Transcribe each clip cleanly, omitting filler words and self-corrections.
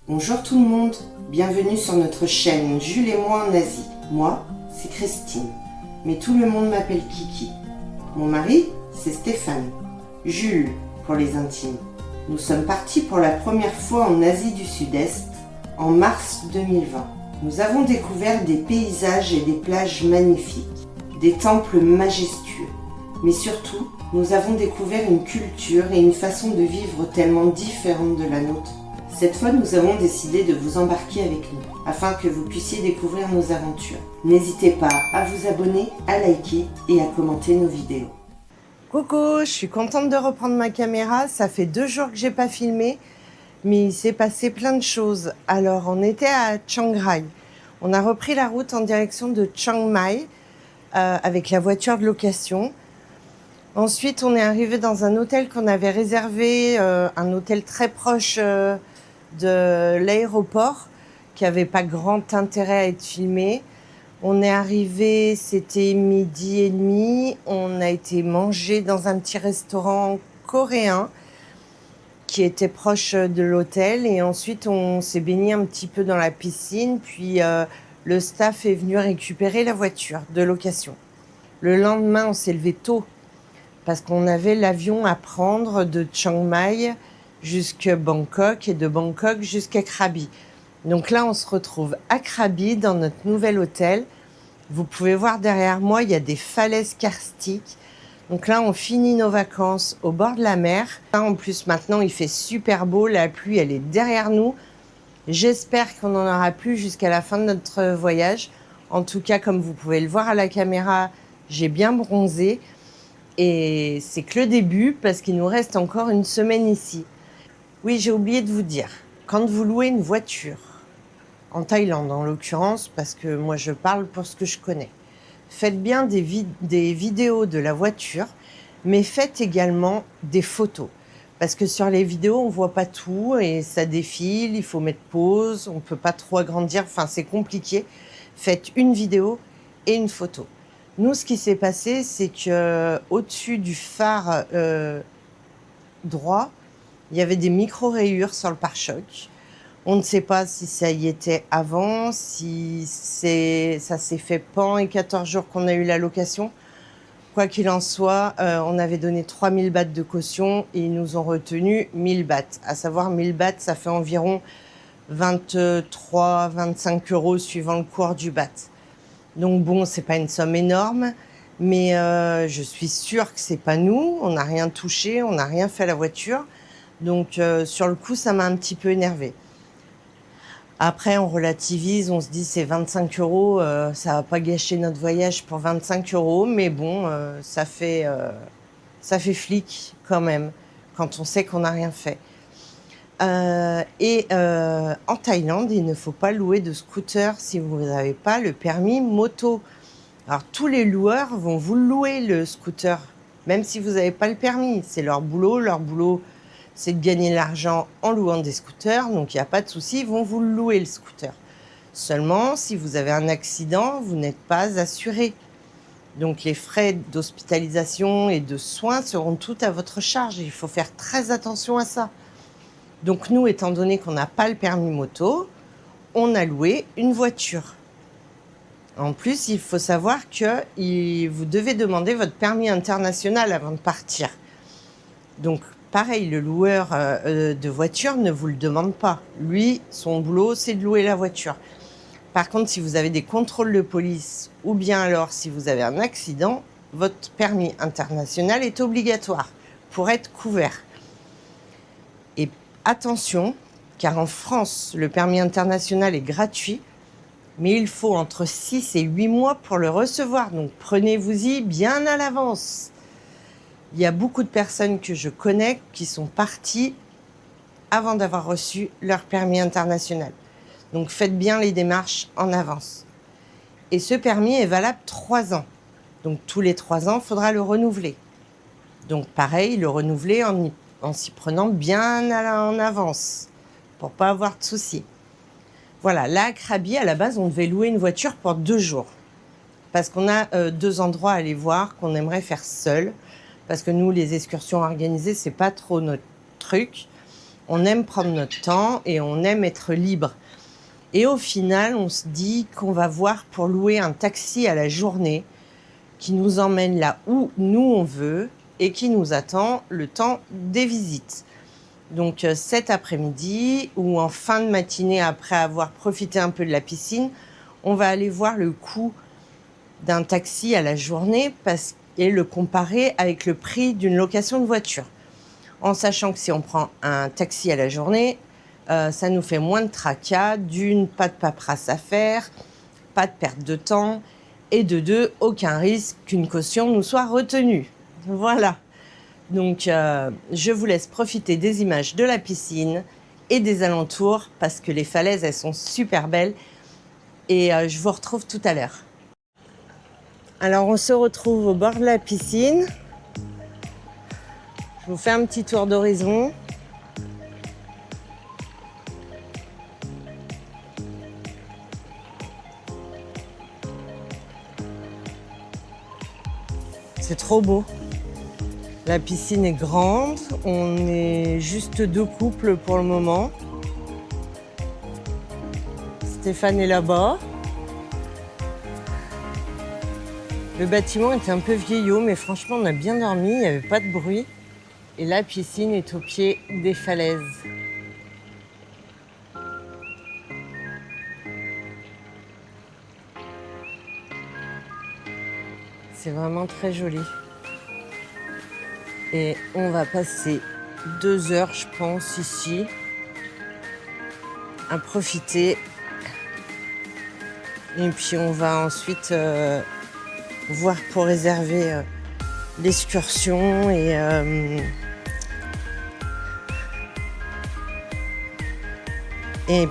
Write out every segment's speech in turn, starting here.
Bonjour tout le monde, bienvenue sur notre chaîne Jules et moi en Asie. Moi, c'est Christine, mais tout le monde m'appelle Kiki. Mon mari, c'est Stéphane. Jules, pour les intimes. Nous sommes partis pour la première fois en Asie du Sud-Est, en mars 2020. Nous avons découvert des paysages et des plages magnifiques, des temples majestueux, mais surtout, nous avons découvert une culture et une façon de vivre tellement différente de la nôtre. Cette fois, nous avons décidé de vous embarquer avec nous, afin que vous puissiez découvrir nos aventures. N'hésitez pas à vous abonner, à liker et à commenter nos vidéos. Coucou, je suis contente de reprendre ma caméra. Ça fait 2 jours que j'ai pas filmé, mais il s'est passé plein de choses. Alors, on était à Chiang Rai. On a repris la route en direction de Chiang Mai avec la voiture de location. Ensuite, on est arrivé dans un hôtel qu'on avait réservé, un hôtel très proche de l'aéroport, qui n'avait pas grand intérêt à être filmé. On est arrivé, c'était 12h30. On a été manger dans un petit restaurant coréen qui était proche de l'hôtel. Et ensuite, on s'est baigné un petit peu dans la piscine. Puis, le staff est venu récupérer la voiture de location. Le lendemain, on s'est levé tôt parce qu'on avait l'avion à prendre de Chiang Mai jusqu'à Bangkok et de Bangkok jusqu'à Krabi. Donc là, on se retrouve à Krabi dans notre nouvel hôtel. Vous pouvez voir derrière moi, il y a des falaises karstiques. Donc là, on finit nos vacances au bord de la mer. En plus, maintenant, il fait super beau. La pluie, elle est derrière nous. J'espère qu'on n'en aura plus jusqu'à la fin de notre voyage. En tout cas, comme vous pouvez le voir à la caméra, j'ai bien bronzé. Et c'est que le début parce qu'il nous reste encore une semaine ici. Oui, j'ai oublié de vous dire, quand vous louez une voiture, en Thaïlande en l'occurrence, parce que moi je parle pour ce que je connais, faites bien des vidéos de la voiture, mais faites également des photos. Parce que sur les vidéos, on voit pas tout et ça défile, il faut mettre pause, on peut pas trop agrandir, enfin c'est compliqué. Faites une vidéo et une photo. Nous, ce qui s'est passé, c'est que au-dessus du phare droit, il y avait des micro-rayures sur le pare-choc. On ne sait pas si ça y était avant, si ça s'est fait pendant les 14 jours qu'on a eu la location. Quoi qu'il en soit, on avait donné 3000 bahts de caution et ils nous ont retenu 1000 bahts. À savoir, 1000 bahts, ça fait environ 23-25 € suivant le cours du baht. Donc bon, c'est pas une somme énorme, mais je suis sûre que c'est pas nous. On n'a rien touché, on n'a rien fait à la voiture. Donc sur le coup, ça m'a un petit peu énervée. Après, on relativise, on se dit c'est 25 €, ça va pas gâcher notre voyage pour 25 €, mais bon, ça fait flic quand même, quand on sait qu'on n'a rien fait. En Thaïlande, il ne faut pas louer de scooter si vous n'avez pas le permis moto. Alors tous les loueurs vont vous louer le scooter, même si vous n'avez pas le permis. C'est leur boulot. Leur boulot, c'est de gagner de l'argent en louant des scooters. Donc il n'y a pas de souci, ils vont vous louer le scooter. Seulement, si vous avez un accident, vous n'êtes pas assuré. Donc les frais d'hospitalisation et de soins seront tout à votre charge. Il faut faire très attention à ça. Donc nous, étant donné qu'on n'a pas le permis moto, on a loué une voiture. En plus, il faut savoir que vous devez demander votre permis international avant de partir. Donc pareil, le loueur de voiture ne vous le demande pas. Lui, son boulot, c'est de louer la voiture. Par contre, si vous avez des contrôles de police ou bien alors si vous avez un accident, votre permis international est obligatoire pour être couvert. Et attention, car en France, le permis international est gratuit, mais il faut entre 6 et 8 mois pour le recevoir. Donc prenez-vous-y bien à l'avance. Il y a beaucoup de personnes que je connais qui sont parties avant d'avoir reçu leur permis international. Donc faites bien les démarches en avance. Et ce permis est valable 3 ans. Donc tous les 3 ans, il faudra le renouveler. Donc pareil, le renouveler en s'y prenant bien en avance, pour pas avoir de soucis. Voilà, là à Krabi, à la base, on devait louer une voiture pour 2 jours. Parce qu'on a 2 endroits à aller voir qu'on aimerait faire seul. Parce que nous, les excursions organisées, c'est pas trop notre truc. On aime prendre notre temps et on aime être libre. Et au final, on se dit qu'on va voir pour louer un taxi à la journée qui nous emmène là où nous on veut et qui nous attend le temps des visites. Donc cet après-midi ou en fin de matinée après avoir profité un peu de la piscine, on va aller voir le coût d'un taxi à la journée et le comparer avec le prix d'une location de voiture. En sachant que si on prend un taxi à la journée, ça nous fait moins de tracas, d'une, pas de paperasse à faire, pas de perte de temps, et de deux, aucun risque qu'une caution nous soit retenue. Voilà. Donc, je vous laisse profiter des images de la piscine et des alentours parce que les falaises, elles sont super belles. Et je vous retrouve tout à l'heure. Alors, on se retrouve au bord de la piscine. Je vous fais un petit tour d'horizon. C'est trop beau. La piscine est grande, on est juste 2 couples pour le moment. Stéphane est là-bas. Le bâtiment était un peu vieillot, mais franchement, on a bien dormi, il n'y avait pas de bruit. Et la piscine est au pied des falaises. C'est vraiment très joli. Et on va passer 2 heures, je pense, ici, à profiter. Et puis on va ensuite voir pour réserver l'excursion et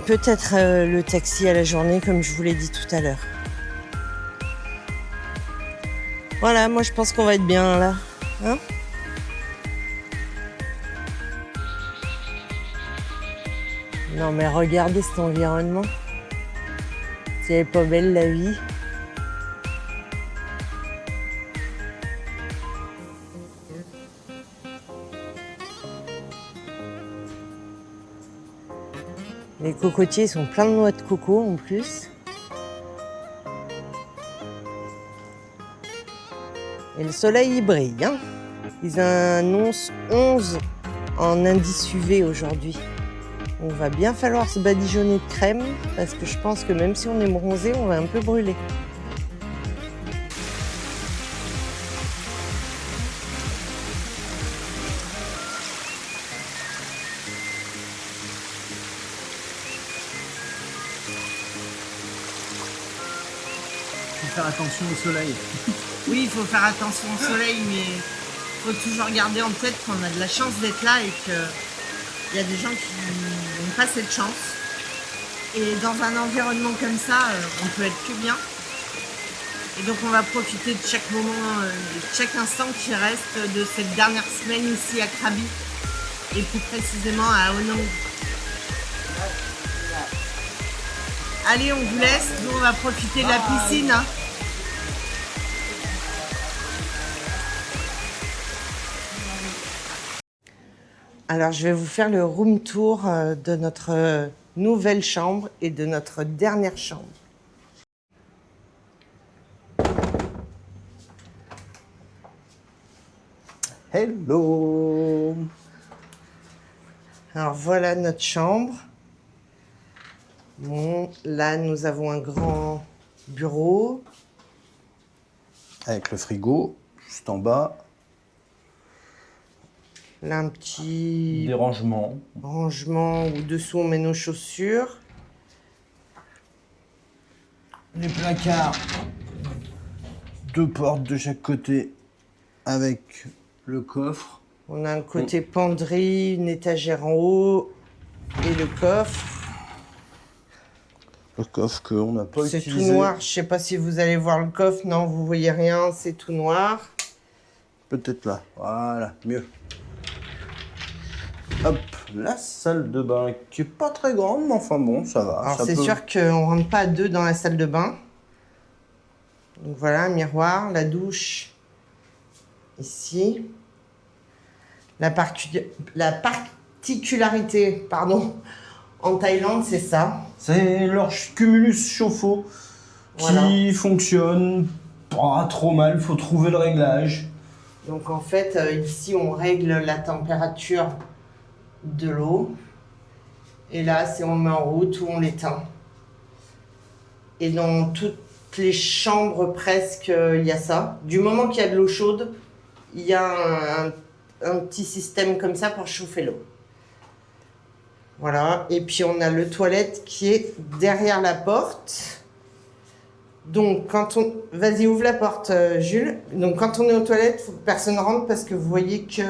peut-être le taxi à la journée, comme je vous l'ai dit tout à l'heure. Voilà, moi je pense qu'on va être bien là. Hein ? Non mais regardez cet environnement. C'est pas belle la vie. Les cocotiers sont pleins de noix de coco en plus. Et le soleil il brille. Hein. Ils annoncent 11 en indice UV aujourd'hui. On va bien falloir se badigeonner de crème parce que je pense que même si on est bronzé, on va un peu brûler. Il faut faire attention au soleil. Oui, il faut faire attention au soleil, mais il faut toujours garder en tête qu'on a de la chance d'être là et qu'il y a des gens qui n'ont pas cette chance. Et dans un environnement comme ça, on peut être que bien. Et donc on va profiter de chaque moment, de chaque instant qui reste de cette dernière semaine ici à Krabi et plus précisément à Onang. Allez, on vous laisse, nous on va profiter de la piscine. Hein. Alors je vais vous faire le room tour de notre nouvelle chambre et de notre dernière chambre. Hello! Alors voilà notre chambre. Bon, là nous avons un grand bureau. Avec le frigo, juste en bas. Là un petit Des rangements. rangement où dessous on met nos chaussures. Les placards. 2 portes de chaque côté avec le coffre. On a un côté penderie, une étagère en haut et le coffre. Le coffre qu'on n'a pas utilisé. C'est tout noir, je sais pas si vous allez voir le coffre, non vous voyez rien, c'est tout noir. Peut-être là, voilà, mieux. Hop, la salle de bain qui est pas très grande, mais enfin bon, ça va. Alors ça c'est peut... sûr qu'on rentre pas à 2 dans la salle de bain. Donc voilà, un miroir, la douche ici. La particularité, pardon, en Thaïlande, c'est ça. C'est leur cumulus chauffe-eau qui fonctionne pas trop mal, faut trouver le réglage. Donc en fait, ici, on règle la température de l'eau. Et là, c'est on met en route ou on l'éteint. Et dans toutes les chambres, presque, il y a ça. Du moment qu'il y a de l'eau chaude, il y a un petit système comme ça pour chauffer l'eau. Voilà. Et puis, on a le toilette qui est derrière la porte. Donc, quand on... Vas-y, ouvre la porte, Jules. Donc, quand on est aux toilettes, il faut que personne rentre parce que vous voyez que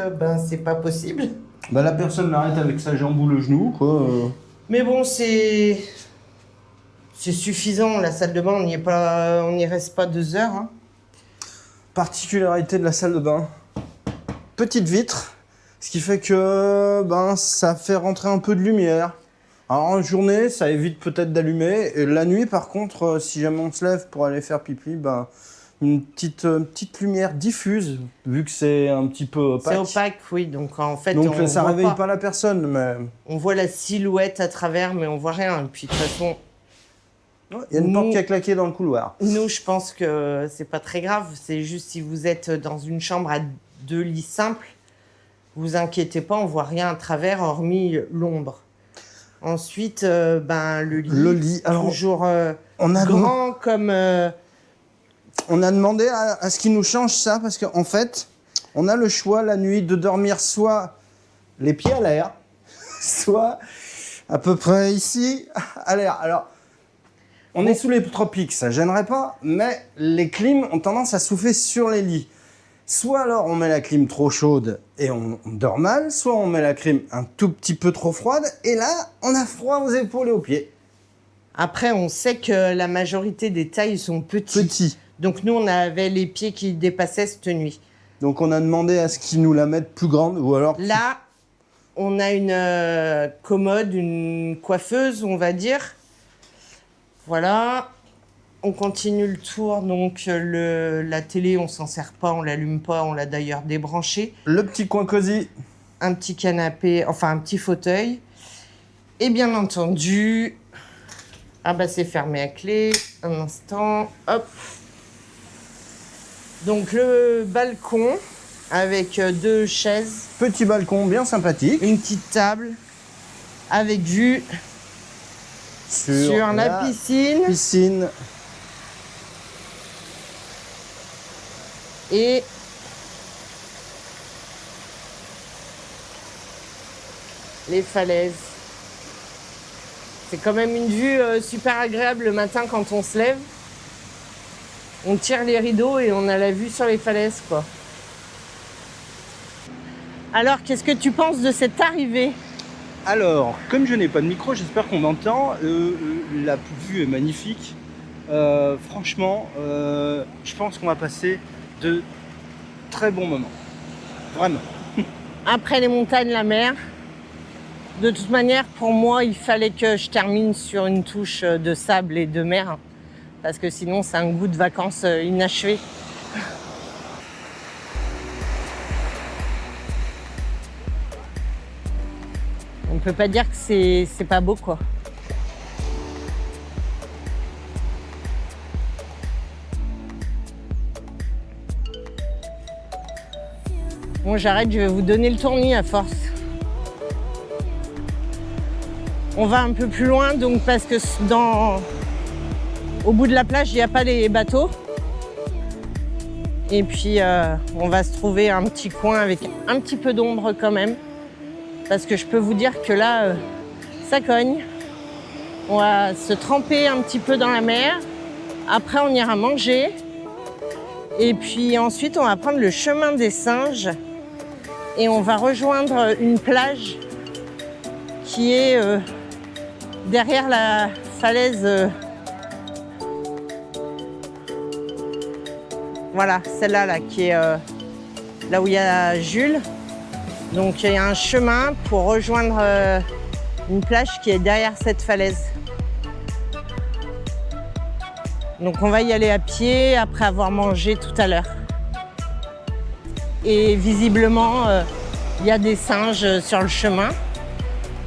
c'est pas possible. Bah, la personne l'arrête avec sa jambe ou le genou, quoi. Mais bon, c'est suffisant. La salle de bain, on n'y reste pas 2 heures. Hein. Particularité de la salle de bain. Petite vitre, ce qui fait que ça fait rentrer un peu de lumière. Alors en journée, ça évite peut-être d'allumer. Et la nuit, par contre, si jamais on se lève pour aller faire pipi, une petite lumière diffuse, vu que c'est un petit peu opaque. C'est opaque, oui. Donc en fait, donc ça réveille pas la personne, mais... On voit la silhouette à travers, mais on voit rien. Et puis de toute façon... Il y a une porte qui a claqué dans le couloir. Nous, je pense que c'est pas très grave. C'est juste si vous êtes dans une chambre à 2 lits simples, vous inquiétez pas, on voit rien à travers, hormis l'ombre. Ensuite, le lit, alors, toujours grand comme... On a demandé à ce qu'ils nous changent ça, parce qu'en fait, on a le choix la nuit de dormir soit les pieds à l'air, soit à peu près ici à l'air. Alors, on est sous les tropiques, ça gênerait pas, mais les clims ont tendance à souffler sur les lits. Soit alors on met la clim trop chaude et on dort mal, soit on met la clim un tout petit peu trop froide et là, on a froid aux épaules et aux pieds. Après, on sait que la majorité des tailles sont petits. Donc nous, on avait les pieds qui dépassaient cette nuit. Donc on a demandé à ce qu'ils nous la mettent plus grande ou alors... Là, on a une commode, une coiffeuse, on va dire. Voilà. On continue le tour, donc la télé, on s'en sert pas, on l'allume pas, on l'a d'ailleurs débranché. Le petit coin cosy. Un petit canapé, enfin un petit fauteuil. Et bien entendu, c'est fermé à clé, un instant, hop. Donc le balcon avec 2 chaises. Petit balcon bien sympathique. Une petite table avec vue sur la piscine. Et les falaises. C'est quand même une vue super agréable le matin quand on se lève. On tire les rideaux et on a la vue sur les falaises, quoi. Alors, qu'est-ce que tu penses de cette arrivée ? Alors, comme je n'ai pas de micro, j'espère qu'on m'entend. La vue est magnifique. Franchement, je pense qu'on va passer de très bons moments. Vraiment. Après les montagnes, la mer. De toute manière, pour moi, il fallait que je termine sur une touche de sable et de mer. Parce que sinon, c'est un goût de vacances inachevé. On peut pas dire que c'est pas beau, quoi. Bon, j'arrête, je vais vous donner le tournis à force. On va un peu plus loin, donc parce que au bout de la plage, il n'y a pas les bateaux. Et puis, on va se trouver un petit coin avec un petit peu d'ombre quand même. Parce que je peux vous dire que là, ça cogne. On va se tremper un petit peu dans la mer. Après, on ira manger. Et puis ensuite, on va prendre le chemin des singes. Et on va rejoindre une plage qui est derrière la falaise. Voilà, celle-là là, qui est là où il y a Jules. Donc il y a un chemin pour rejoindre une plage qui est derrière cette falaise. Donc on va y aller à pied après avoir mangé tout à l'heure. Et visiblement, il y a des singes sur le chemin.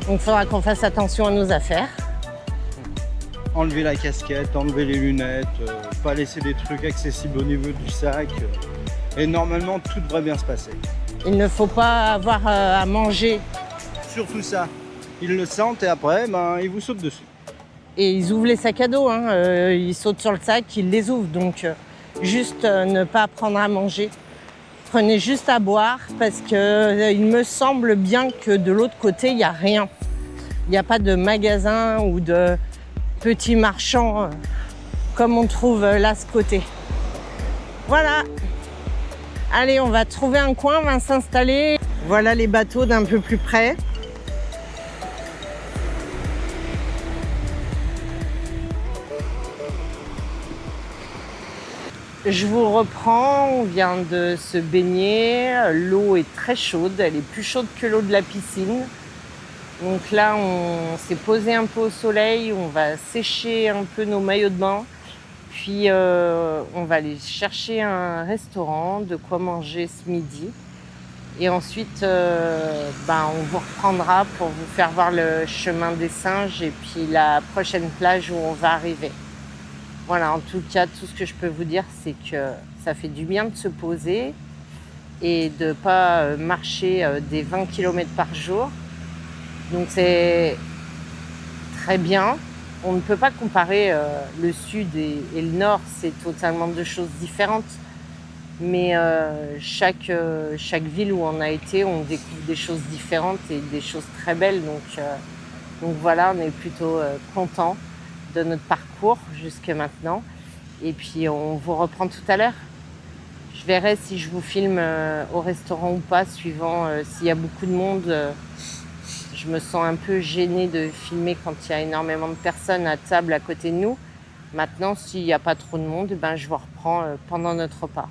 Donc il faudra qu'on fasse attention à nos affaires. Enlever la casquette, enlever les lunettes, pas laisser des trucs accessibles au niveau du sac. Et normalement, tout devrait bien se passer. Il ne faut pas avoir à manger. Surtout ça. Ils le sentent et après, ils vous sautent dessus. Et ils ouvrent les sacs à dos, hein. Ils sautent sur le sac, ils les ouvrent. Donc juste ne pas prendre à manger. Prenez juste à boire parce que il me semble bien que de l'autre côté, il n'y a rien. Il n'y a pas de magasin ou de petits marchands comme on trouve là ce côté. Voilà. Allez, on va trouver un coin, on va s'installer. Voilà les bateaux d'un peu plus près. Je vous reprends, on vient de se baigner, l'eau est très chaude, elle est plus chaude que l'eau de la piscine. Donc là, on s'est posé un peu au soleil, on va sécher un peu nos maillots de bain, puis on va aller chercher un restaurant, de quoi manger ce midi. Et ensuite, on vous reprendra pour vous faire voir le chemin des singes et puis la prochaine plage où on va arriver. Voilà, en tout cas, tout ce que je peux vous dire, c'est que ça fait du bien de se poser et de ne pas marcher des 20 km par jour. Donc c'est très bien. On ne peut pas comparer le sud et le nord, c'est totalement deux choses différentes. Mais chaque ville où on a été, on découvre des choses différentes et des choses très belles. Donc voilà, on est plutôt content de notre parcours jusque maintenant. Et puis on vous reprend tout à l'heure. Je verrai si je vous filme au restaurant ou pas, suivant s'il y a beaucoup de monde. Je me sens un peu gênée de filmer quand il y a énormément de personnes à table à côté de nous. Maintenant, s'il n'y a pas trop de monde, je vous reprends pendant notre repas.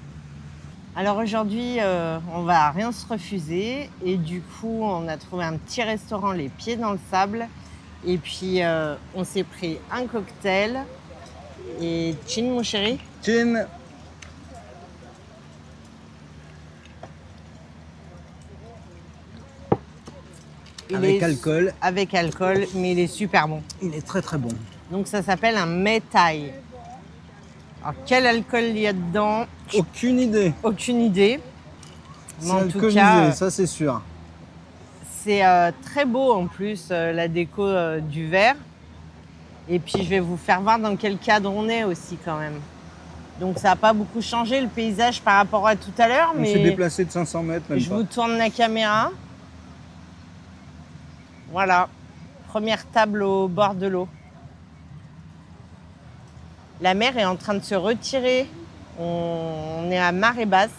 Alors aujourd'hui, on va rien se refuser et du coup, on a trouvé un petit restaurant les pieds dans le sable et puis on s'est pris un cocktail et chin mon chéri. Chin. Avec alcool. Avec alcool, mais il est super bon. Il est très très bon. Donc ça s'appelle un Mai Tai. Alors quel alcool il y a dedans? Aucune idée. Aucune idée. C'est alcoolisé, ça c'est sûr. C'est très beau en plus, la déco du verre. Et puis je vais vous faire voir dans quel cadre on est aussi quand même. Donc ça n'a pas beaucoup changé le paysage par rapport à tout à l'heure. On s'est déplacé de 500 mètres même je pas. vous tourne la caméra. Voilà, première table au bord de l'eau. La mer est en train de se retirer. On est à marée basse.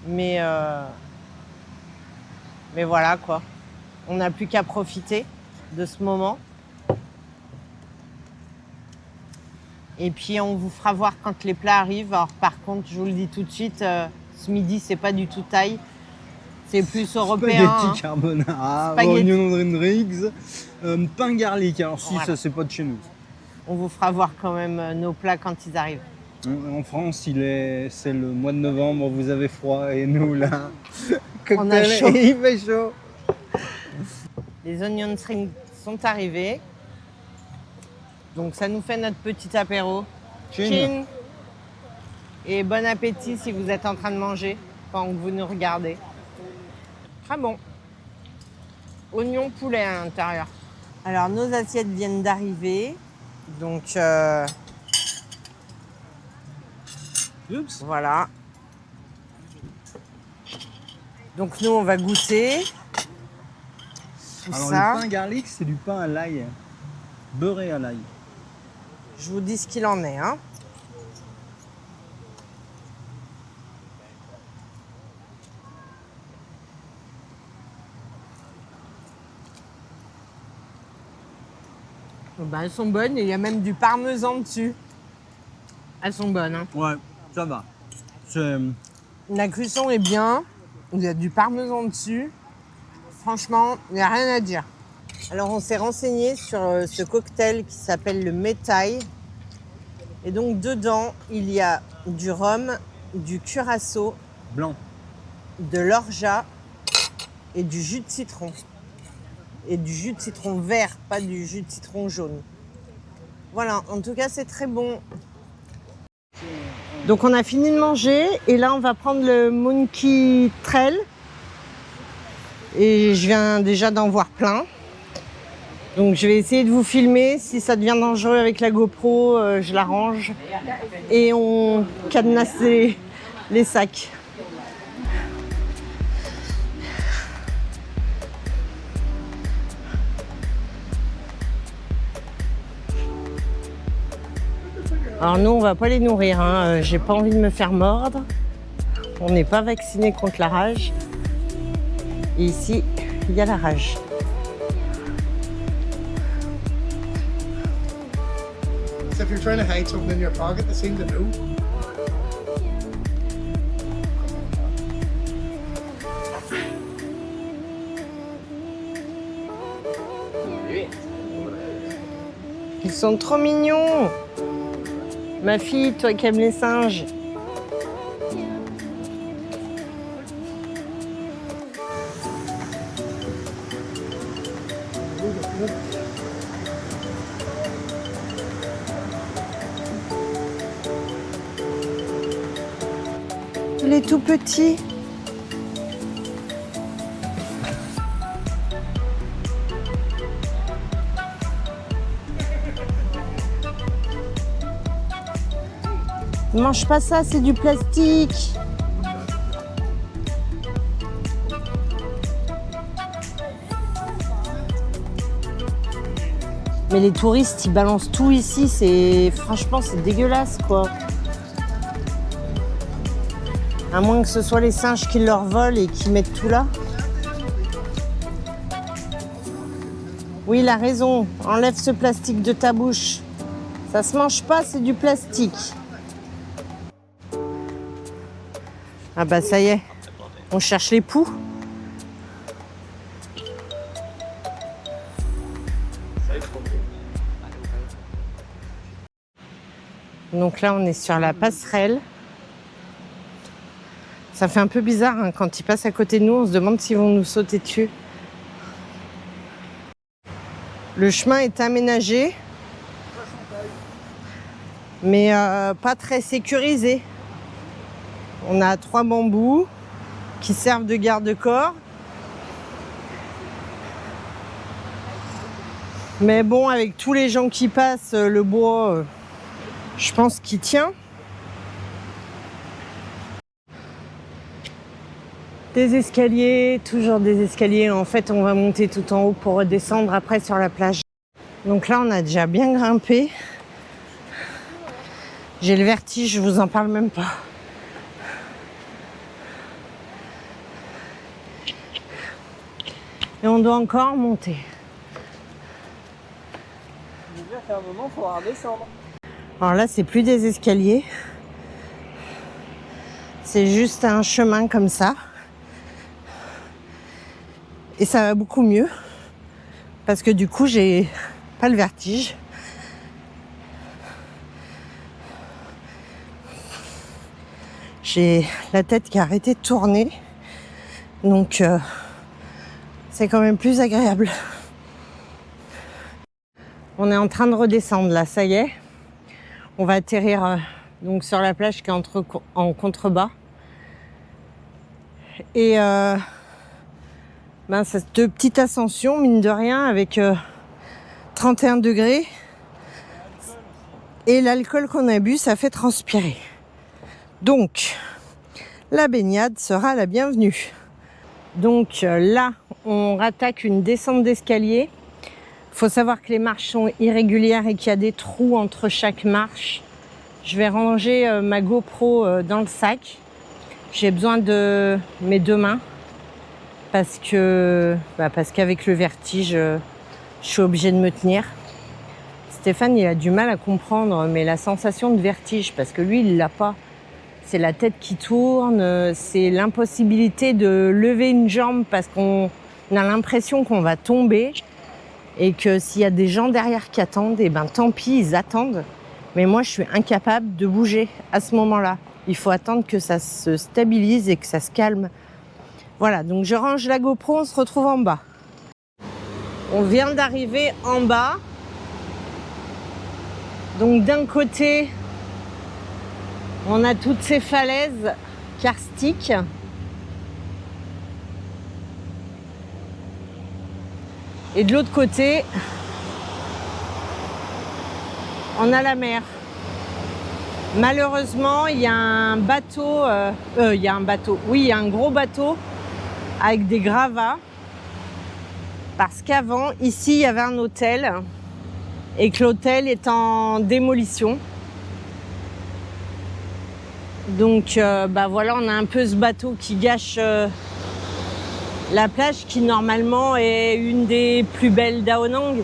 Mais voilà quoi. On n'a plus qu'à profiter de ce moment. Et puis on vous fera voir quand les plats arrivent. Alors par contre, je vous le dis tout de suite, ce midi, c'est pas du tout thaï. C'est plus européen. Spaghetti carbonara, onion rings, pain garlic. Alors si, voilà. Ça c'est pas de chez nous. On vous fera voir quand même nos plats quand ils arrivent. En France, c'est le mois de novembre, vous avez froid et nous là, cocktail, on a chaud. Et il fait chaud. Les onion rings sont arrivés. Donc ça nous fait notre petit apéro. Chin. Et bon appétit si vous êtes en train de manger pendant que vous nous regardez. Très bon. Oignon poulet à l'intérieur. Alors nos assiettes viennent d'arriver. Donc Oups. Voilà. Donc nous on va goûter. Alors le pain garlic, c'est du pain à l'ail. Beurré à l'ail. Je vous dis ce qu'il en est, hein. Elles sont bonnes et il y a même du parmesan dessus. Elles sont bonnes, hein. Ouais, ça va. La cuisson est bien. Il y a du parmesan dessus. Franchement, il n'y a rien à dire. Alors, on s'est renseigné sur ce cocktail qui s'appelle le Mai Tai. Et donc, dedans, il y a du rhum, du curaçao, blanc, de l'orgeat et du jus de citron. Et du jus de citron vert, pas du jus de citron jaune. Voilà, en tout cas, c'est très bon. Donc, on a fini de manger et là, on va prendre le Monkey Trail. Et je viens déjà d'en voir plein. Donc, je vais essayer de vous filmer. Si ça devient dangereux avec la GoPro, je l'arrange. Et on cadenasse les sacs. Alors nous, on va pas les nourrir, hein. J'ai pas envie de me faire mordre. On n'est pas vacciné contre la rage. Et ici, il y a la rage. So if you're trying to hide something in your pocket, they seem to know. Ils sont trop mignons. Ma fille, toi qui aimes les singes. Il est tout petit. Ne mange pas ça, c'est du plastique. Mais les touristes, ils balancent tout ici. Franchement, c'est dégueulasse, quoi. À moins que ce soit les singes qui leur volent et qui mettent tout là. Oui, il a raison. Enlève ce plastique de ta bouche. Ça se mange pas, c'est du plastique. Ah bah ça y est, on cherche les poux. Donc là, on est sur la passerelle. Ça fait un peu bizarre, hein, quand ils passent à côté de nous, on se demande s'ils vont nous sauter dessus. Le chemin est aménagé, mais pas très sécurisé. On a 3 bambous qui servent de garde-corps. Mais bon, avec tous les gens qui passent, le bois, je pense qu'il tient. Des escaliers, toujours des escaliers. En fait, on va monter tout en haut pour redescendre après sur la plage. Donc là, on a déjà bien grimpé. J'ai le vertige, je vous en parle même pas. Et on doit encore monter. Je veux dire qu'à un moment, il faudra redescendre. Alors là, c'est plus des escaliers. C'est juste un chemin comme ça. Et ça va beaucoup mieux. Parce que du coup, j'ai pas le vertige. J'ai la tête qui a arrêté de tourner. Donc, c'est quand même plus agréable. On est en train de redescendre là, ça y est. On va atterrir donc sur la plage qui est en contrebas. Et cette petite ascension, mine de rien, avec 31 degrés. Et l'alcool qu'on a bu, ça fait transpirer. Donc, la baignade sera la bienvenue. Donc là, on rattaque une descente d'escalier. Il faut savoir que les marches sont irrégulières et qu'il y a des trous entre chaque marche. Je vais ranger ma GoPro dans le sac. J'ai besoin de mes 2 mains parce qu'avec le vertige, je suis obligée de me tenir. Stéphane, il a du mal à comprendre, mais la sensation de vertige, parce que lui, il l'a pas. C'est la tête qui tourne, c'est l'impossibilité de lever une jambe parce qu'on a l'impression qu'on va tomber et que s'il y a des gens derrière qui attendent, et tant pis, ils attendent. Mais moi, je suis incapable de bouger à ce moment-là. Il faut attendre que ça se stabilise et que ça se calme. Voilà, donc je range la GoPro, on se retrouve en bas. On vient d'arriver en bas. Donc d'un côté, on a toutes ces falaises karstiques. Et de l'autre côté, on a la mer. Malheureusement, il y a un bateau, il y a un gros bateau avec des gravats. Parce qu'avant, ici, il y avait un hôtel et que l'hôtel est en démolition. Donc, voilà, on a un peu ce bateau qui gâche la plage qui, normalement, est une des plus belles d'Ao Nang.